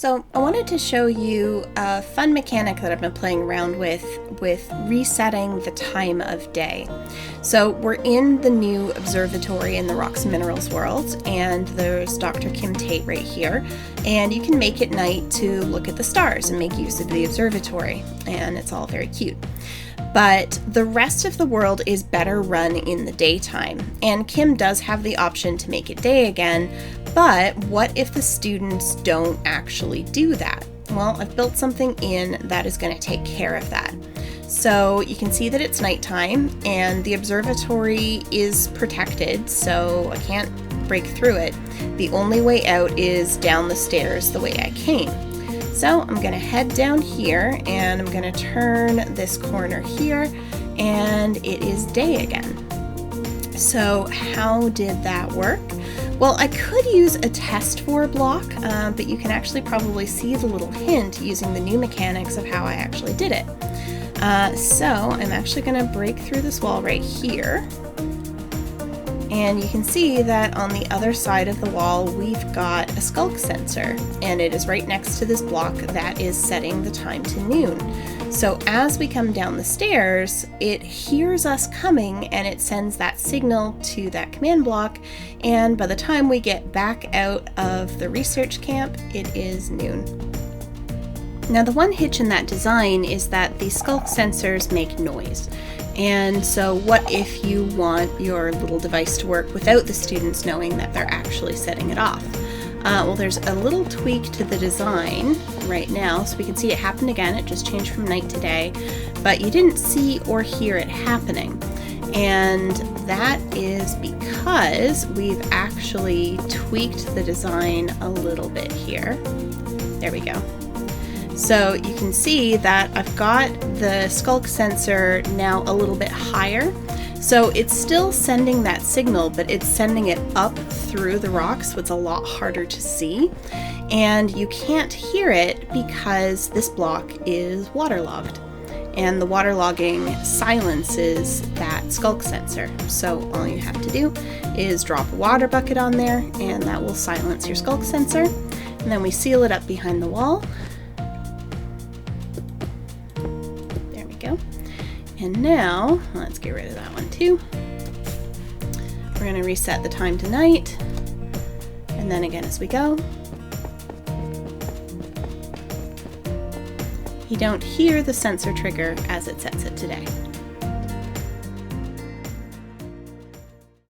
So I wanted to show you a fun mechanic that I've been playing around with resetting the time of day. So we're in the new observatory in the Rocks and Minerals world, and there's Dr. Kim Tate right here, and you can make it night to look at the stars and make use of the observatory, and it's all very cute. But the rest of the world is better run in the daytime, and Kim does have the option to make it day again, but what if the students don't actually do that? Well, I've built something in that is going to take care of that. So you can see that it's nighttime and the observatory is protected, so I can't break through it. The only way out is down the stairs the way I came. So I'm going to head down here and I'm going to turn this corner here, and it is day again. So how did that work? Well, I could use a testfor block, but you can actually probably see the little hint using the new mechanics of how I actually did it. So I'm actually going to break through this wall right here. And you can see that on the other side of the wall, we've got a sculk sensor, and it is right next to this block that is setting the time to noon. So as we come down the stairs, it hears us coming and it sends that signal to that command block, and by the time we get back out of the research camp, it is noon. Now the one hitch in that design is that the sculk sensors make noise. And so what if you want your little device to work without the students knowing that they're actually setting it off? Well, there's a little tweak to the design right now, so we can see it happened again. It just changed from night to day, but you didn't see or hear it happening. And that is because we've actually tweaked the design a little bit here. There we go. So you can see that I've got the sculk sensor now a little bit higher. So it's still sending that signal, but it's sending it up through the rocks, so it's a lot harder to see. And you can't hear it because this block is waterlogged. And the waterlogging silences that sculk sensor. So all you have to do is drop a water bucket on there, and that will silence your sculk sensor. And then we seal it up behind the wall. And now, let's get rid of that one too. We're going to reset the time to night, and then again as we go. You don't hear the sensor trigger as it sets it to day.